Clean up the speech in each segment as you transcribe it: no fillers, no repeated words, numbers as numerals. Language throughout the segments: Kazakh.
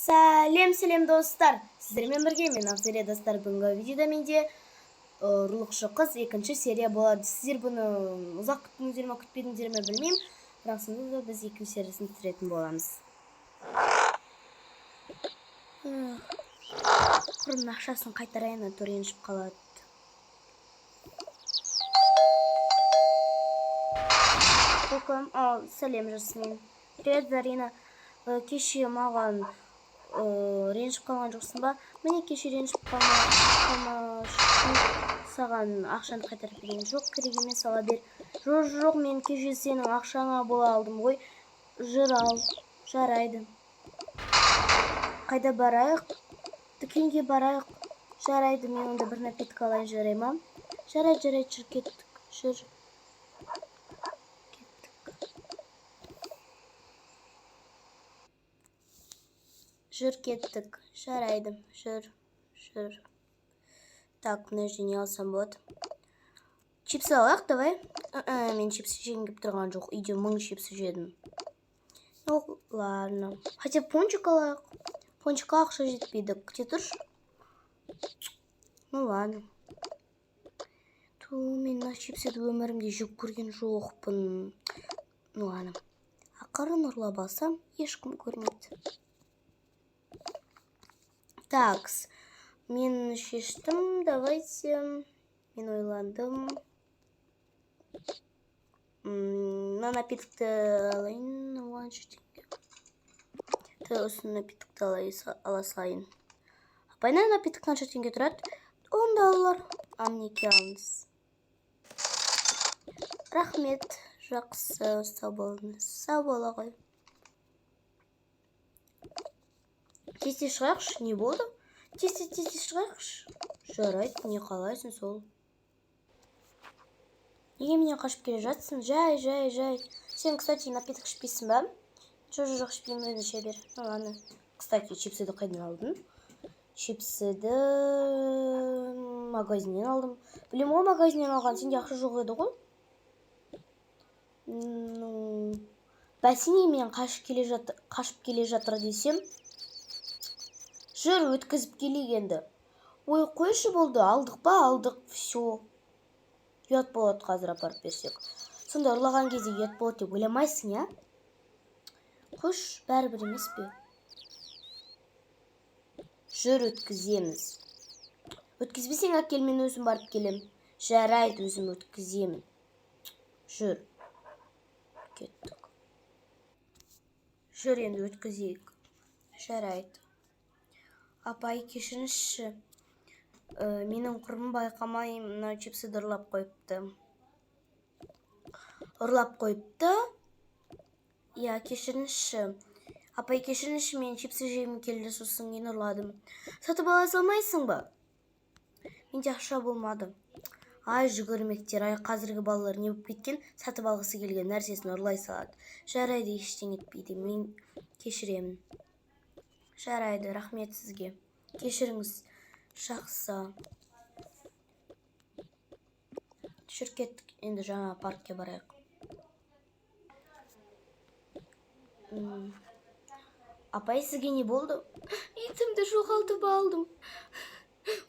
Сәлем достар, сіздермен бірге мен Авзере достар. Бүгінгі видеода менде ұрлықшы қыз екінші серия болады. Сіздер бұны ұзақ күттіңіздер ме күтпедіңіздер ме білмеймін, бірақ сонда да біз екінші сериясын түсіретін боламыз. Құрын ақшасын қайтарайын, ренжіп қалады. Сәлем Жасмин. Привет, Зарина. Кеше маған ренжіп қалған жоқсың ба? Міне кеше ренжіп қалмаш саған ақшаны қайтарып берген жоқ, керек емес, ала бер. Жоқ, мен кеше сенің ақшаңа бола алдым ғой. Жүр ал, жарайды. Қайда барайық? Дүкенге барайық. Жарайды, мен онда бір напиток алайын, жарай ма? Жарайды, жүр кеттік. Жүр кеттік, жарайды, жүр. Так, мына жерде не алсам болады? Чипсы алайық, давай. Мен чипсы жегім келіп тұрған жоқ, үйде 1000 чипсы жедім. Ну, ладно. Хотя пончик алайық. Пончикқа ақша жетпейді, күте тұршы. Ну, ладно. Мен мына чипсыды өмірімде жеп көрген жоқпын. Ну, ладно. Ақырын ұрлап алсам, ешкім көрмейді. Такс, мен шештім, давайте, мен ойландым. На напитокты алайын, 1000 теңге. Осы напитокты ала салайын. Апайна напиток қанша теңге тұрады? $10. Амнеке алыңыз. Рахмет, жақсы, сау болыңыз. Сау бола ғой. Тесте шығайықшы, не болды? Тесте шығайықшы. Жарайды, не қалайсың сол? Неге менен қашып келе жатсың? Жай. Сен, кстати, напиток ішпейсің ба? Жоқ, ішпеймін, өзі іше бер. Ну, ладно. Кстати, чипсыды қайдан алдым? Чипсыды магазиннен алдым. Білем ғой, магазиннен алған. Сенде ақша жоқ еді ғой? Ну, бәсене мен қашып келе жатыр десем, жүр өткізіп келегенді. Ой, қойшы болды, алдық па? Алдық, все. Ұят болады қазір апарып берсек. Сонда ұрлаған кезде ұят болады деп ойламайсың, я? Қойш, бәрібір емес пе? Жүр өткіземіз. Өткізбесең әкел, мен өзім барып келем. Жарайды, өзім өткіземін. Жүр. Кеттік. Жүр енді өткізейік. Жарайды. Апай, кешіріңізші. Менің құрбым байқамай мына чипсыды ұрлап қойыпты. Я, кешіріңізші. Апай, кешіріңізші, мен чипсы жегім келді, сосын мен ұрладым. Сатып ала салмайсың ба? Менде ақша болмады. Ай, жүгірмектер, қазіргі балалар не болып кеткен, сатып алғысы келген нәрсесін ұрлай салады. Жарайды, ештеңе етпейді, мен кешіремін. Жарайды, рахмет сізге. Кешіріңіз, жақсы. Жүр кеттік, енді жаңа паркке барайық. Апай, сізге не болды? Итімді жоғалтып алдым.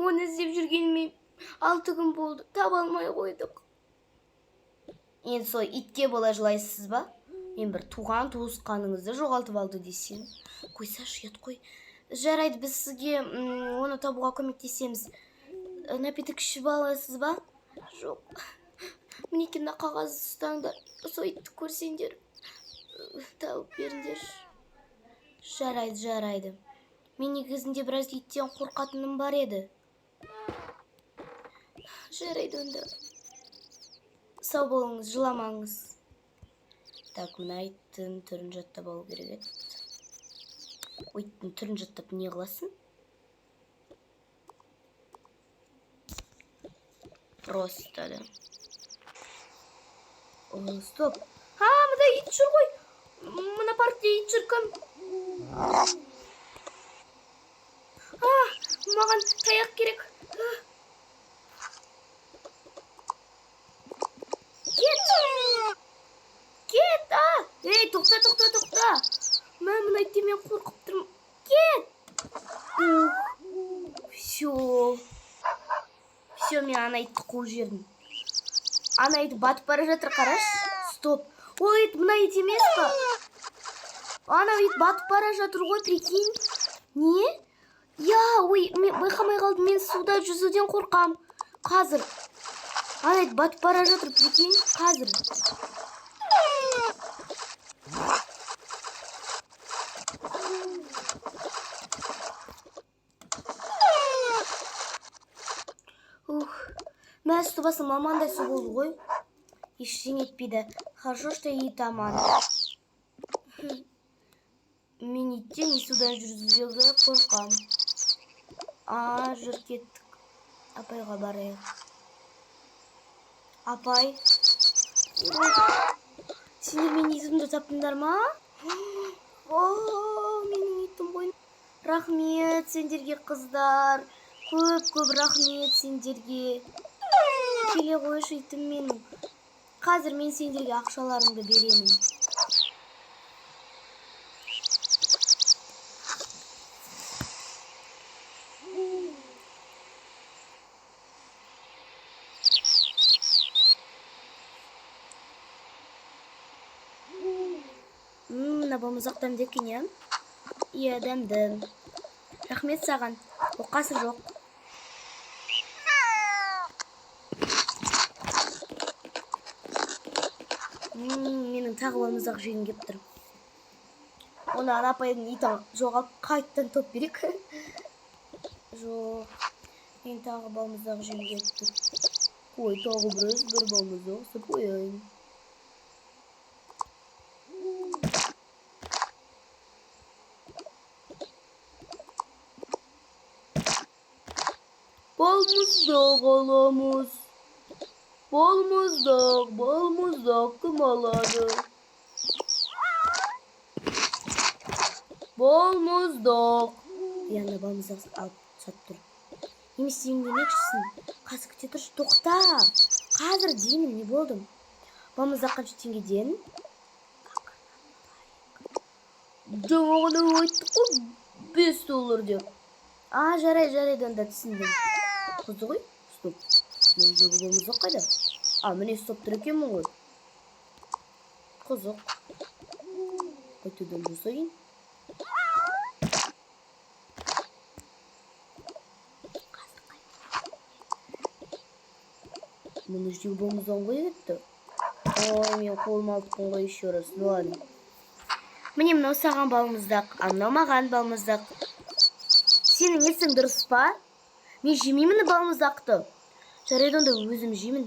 Оны іздеп жүргеніме 6 күн болды, таба алмай қойдық. Енді сол итке бола жылайсыз ба? Мен бір туысқаныңызды жоғалтып алды десем. Қойсашы, ұят қой. Жарайды, біз сізге оны табуға көмектесеміз. Напиток ішіп аласыз ба? Жоқ. Мінекей мына қағазды ұстаңдар. Сол итті көрсеңдер, тауып беріңдер. Жарайды. Мен негізінде біраз иттен қорқатыным бар еді. Жарайды онда. Сау болыңыз, жыламаңыз. Так, мына иттің түрін жаттап алу керек еді. Иттің түрін жаттап не қыласың? Просто, да. Стоп. Мұнда ит жүр ғой. Мұна паркте ит жүр кім? Маған таяқ керек. Кет! Ей, тоқта! Мына иттен мен қорқып тұрмын. Кет! мен ана итті қуып жібердім. Ана ит батып бара жатыр, қарашы. Стоп. Ол ит мына ит емес па? Ана ит батып бара жатыр ғой, прикинь. Не? Я, ой, мен байқамай қалдым. Мен суда жүзуден қорқам. Қазір. Ана ит батып бара жатыр, прикинь. Қазір. Мәз тұбасы мамандай су болды ғой. Ештеңе етпейді. Хорошо, что ит аман. Мен иттен судан жүргізуге қорқам. Жүр кеттік. Апайға барайық. Апай. Сендер менің итімді таптыңдар ма? Менің итім ғой. Рахмет сендерге, қыздар. Көп рахмет сендерге. Келе қойшы итім менің. Қазір мен сендерге ақшаларыңды беремін. Мына балмұздақтан декен, я? Иә, дәмді. Рахмет саған. Оқасы жоқ. Менің тағы балмұздақ жегім кеп тұр. Оны ана апайдың итін жоғалып қайттан топ берек. Жоқ. Мен тағы балмұздақ жегім кеп тұр. Ой, тағы бір балмұздақ сып қояйын. Balmuzdak alamız. Balmuzdak kim aladı? Balmuzdak. Yanında balmuzdak alıp sattır. Немес деймін демекшісің. Қазір күте тұршы, тоқта. Қазір деймін, не болдым? Балмұздақ қанша теңгеден? Жаңағыда айттық қой, $5 деп. Жарайды, онда түсіндім. Қызды ғой? Стоп. Мен жөгі балмұздақ қайда? Міне стоп тұр екенмін ғой. Қызық. Қайтадан жасайын. Мұны жеу балмұздақ ғой кетті. Мен қолым алдықпын ғой еще раз. Ну ладно. Міне мынау саған балмұздақ, мынау маған балмұздақ. Сенің есің дұрыс па? Мен жемеймін балмұздақты. Жарайды, онда өзім жеймін.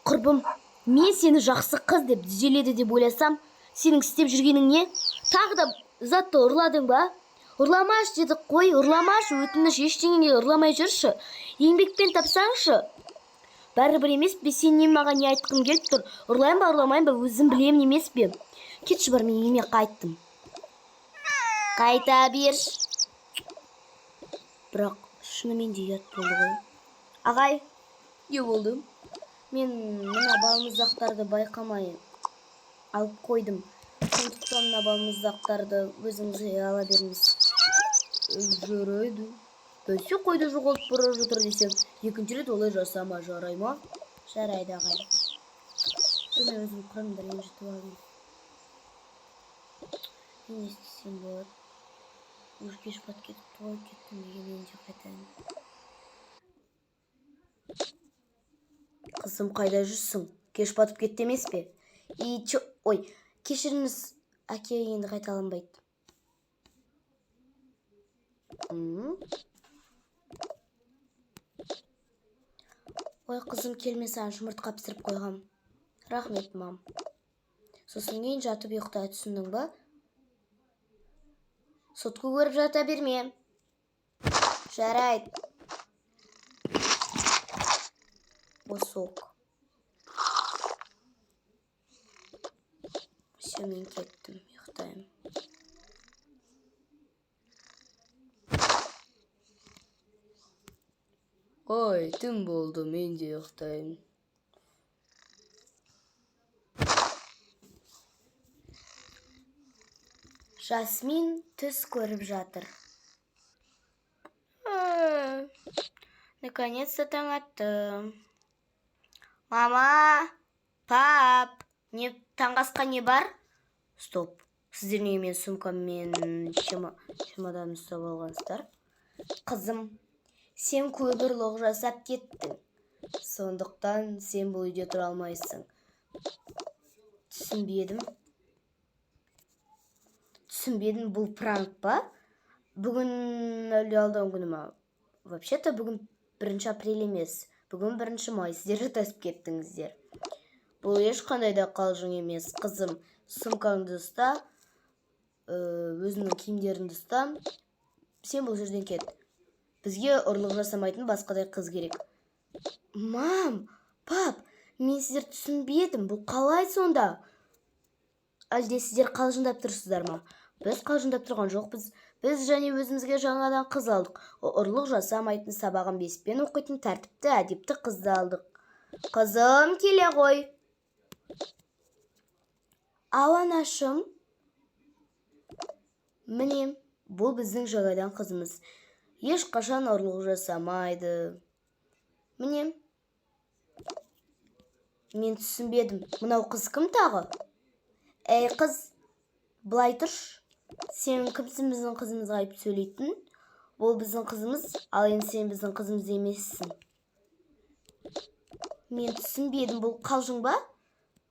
Құрбым, мен сені жақсы қыз деп düzelеді деп ойласам, сенің істеп жүргенің не? Тағы да затты ұрладың ба? Ұрламаш дедік қой, ұрламаш, өтініш ештеңеге ұрламай жүрші. Еңбекпен тапсаңшы. Бәрібір емес пе, сен не маған не айтқым келіп тұр? Ұрлайын ба, ұрламайын ба, өзім білемін емес пе? Кетші бар, мен еме қайттым. Қайта берш. Бірақ шынымен де ұят болды ғой. Ағай, не болды? Мен мына балмұздақтарды байқамай алып қойдым. Сондықтан мына балмұздақтарды өзіңізге ала беріңіз. Жарайды. Бәсе қойды жоғалтып бара жатыр десем, екінші рет олай жасама, жарай ма? Жарайды, ағай. Мен өзім қырымды ренжітіп алайын. Не істесем болады? Уже кеш бат кетіп той кеттім деген мен де қайтайын. Қызым, қайда жүрсің? Кеш батып кетті емес пе? Ой, кешіріңіз, әке енді қайталанбайды. Ой, қызым, келме, саған жұмыртқа пісіріп қойғам. Рахмет, мам. Сосын кейін жатып ұйықтай, түсіндің ба? Сотку көріп жата берме. Жарайды. Босок. Все, мен кеттім, ұйықтайым. Ой, түн болды, мен де ұйықтайым. Жасмин түс көріп жатыр. Наконец-то таң атты. Мама, пап, не таңғы асқа не бар? Стоп. Сіздер неге мен сумкам мен чемоданымды ұстап алғансыздар? Қызым, сен көп ұрлық жасап кеттің. Сондықтан сен бұл үйде тұра алмайсың. Түсінбедім, бұл пранк па? Бүгін әлде алдан күні ма? Вообще-то бүгін 1 апрель емес. Бүгін 1 май. Сіздер жатасып кеттіңіздер. Бұл ешқандай да қалжың емес. Қызым, сумкаңды ұста, өзіңнің киімдеріңді ұста. Сен бұл жерден кет. Бізге ұрлық жасамайтын басқадай қыз керек. Мам, пап, мен сіздер түсінбедім. Бұл қалай сонда? Әлде сіздер қалжыңдап тұрсыздар ма? Біз қалжыңдап тұрған жоқпыз. Біз және өзімізге жаңадан қыз алдық. Ұрлық жасамайтын, сабағын 5-пен оқитын, тәртіпті, әдепті қызды алдық. Қызым, келе ғой. Ау, анашым. Міне, бұл біздің жаңадан қызымыз. Ешқашан ұрлық жасамайды. Міне. Мен түсінбедім. Мынау қыз кім тағы? Әй, қыз, былай тұрш. Сен кімсің біздің қызымызға айып сөйлейтін? Бұл біздің қызымыз, ал енді сен біздің қызымыз емессің. Мен түсінбедім, бұл қалжың ба?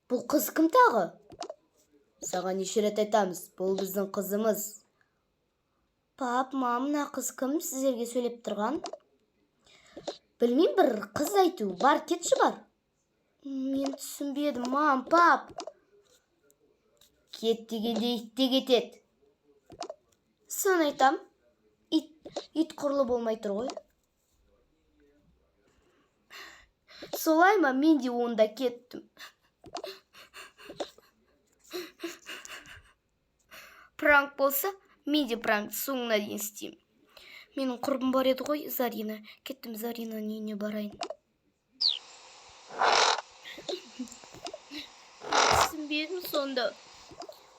Бұл қыз кім тағы? Саған неше рет айтамыз, бұл біздің қызымыз. Пап, мам, мына қыз кім сіздерге сөйлеп тұрған? Білмеймін, бір қыз айту. Бар, кетші бар. Мен түсінбедім, мам, пап. Кет дегенде ит те кетеді. Соны айтам. Ит құрлы болмай тұр ғой. Солай ма, мен де онда кеттім. Пранк болса, мен де пранк соңына дейін істеймін. Менің құрбым бар еді ғой, Зарина. Кеттім, Зарина үйіне барайын. Түсінбедім сонда.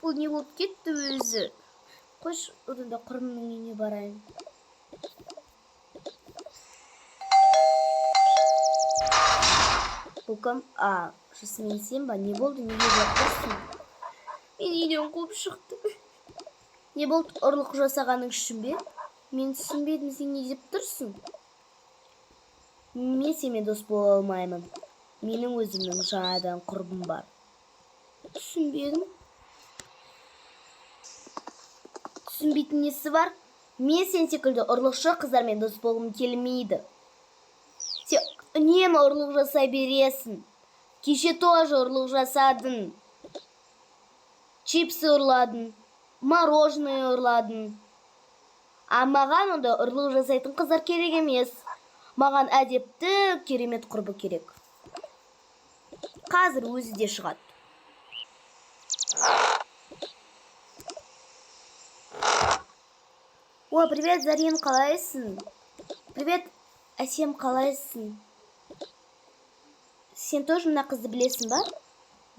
Бұл не болып кетті өзі? Қош, одан да құрбымның үйіне барайын. Бұл кім? Жасмин, сен ба? Не болды? Неге жоқ тұрсың? Мен үйден қуып шықты. Не болды? Ұрлық жасағаның үшін бе? Мен түсінбедім, сен не деп тұрсың? Мен сенімен дос бола алмаймын. Менің өзімнің жаңадан құрбым бар. Түсінбедім. Түсінбейтін несі бар? Мен сен секілді ұрлықшы қыздармен дос болғым келмейді. Сен үнемі ұрлық жасай бересің. Кеше тоже ұрлық жасадың. Чипсы ұрладың, мороженое ұрладың. А маған онда ұрлық жасайтын қыздар керек емес. Маған әдепті, керемет құрбы керек. Қазір өзі де шығады. О, привет, Зарин, қалайсың? Привет, Әсем, қалайсың? Сен тоже мына қызды білесің ба?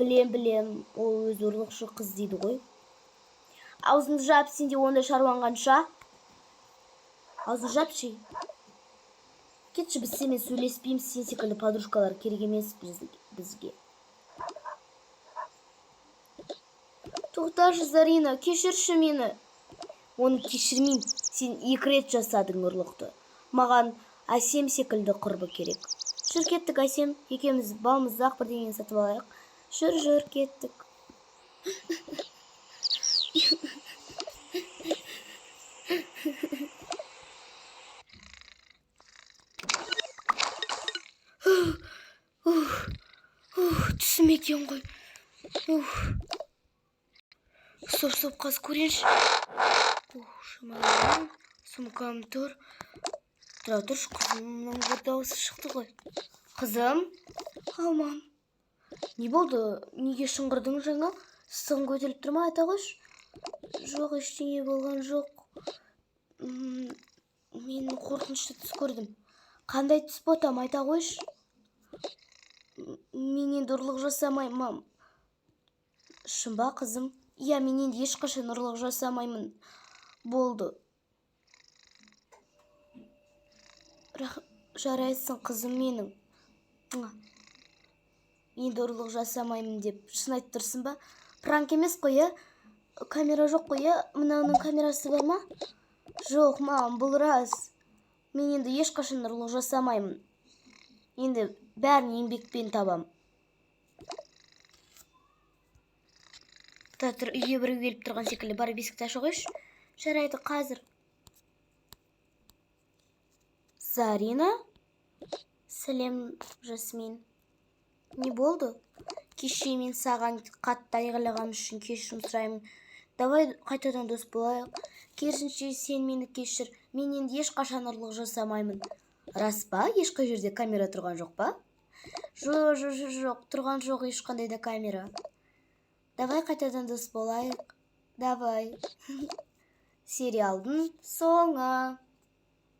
Білем, ол өз ұрлықшы қыз дейді ғой. Аузыңды жап, сенде ондай шаруанғанша. Аузыңды жап, шей. Кетші, біз сенімен сөйлеспейміз, сен секілді подружкалар керек емес бізге. Тоқташы, Зарина, кешірші мені. Оны кешірмеймін, сен 2 рет жасадың ұрлықты. Маған Әсем секілді құрбы керек. Жүр кеттік, Әсем, екеуміз балмұздақ бірдеңені сатып алайық. Жүр кеттік. Түсім екен ғой. Стоп, қаз көренші. Шамаларым, сумкам тұр. Тұра тұрш, қызымның бір дауысы шықты ғой. Қызым? Алмам. Не болды? Неге шыңғырдың жаңа? Сығын көтеріліп тұрма, айта қойш? Жоқ, ештеңе болған жоқ. Мен қорқынышты түс көрдім. Қандай түс ботам, айта қойш? Мен енді ұрлық жасамаймын. Шын ба, қызым? Иә, мен енді ешқашан ұрлық жасамаймын. Болды. Жарайсың қызым менің. Енді ұрлық жасамаймын деп шын айтып тұрсың ба? Пранк емес қой, камера жоқ қой, мынауның камерасы бар ма? Жоқ, мам, бұл рас. Мен енді ешқашан ұрлық жасамаймын. Енді бәрін еңбекпен табам. Тұр, үйге біреу келіп тұрған секілді. Барып есікті аша қойшы. Жарайды, қазір. Зарина? Сәлем, Жасмин. Не болды? Кеше мен саған қатты айғайлағаным үшін кешірім сұраймын. Давай қайтадан дос болайық. Керісінше сен мені кешір. Мен енді ешқашан ұрлық жасамаймын. Рас па? Ешқай жерде камера тұрған жоқ па? Жоқ, тұрған жоқ ешқандай да камера. Давай қайтадан дос болайық. Давай. Сериалдың соңы.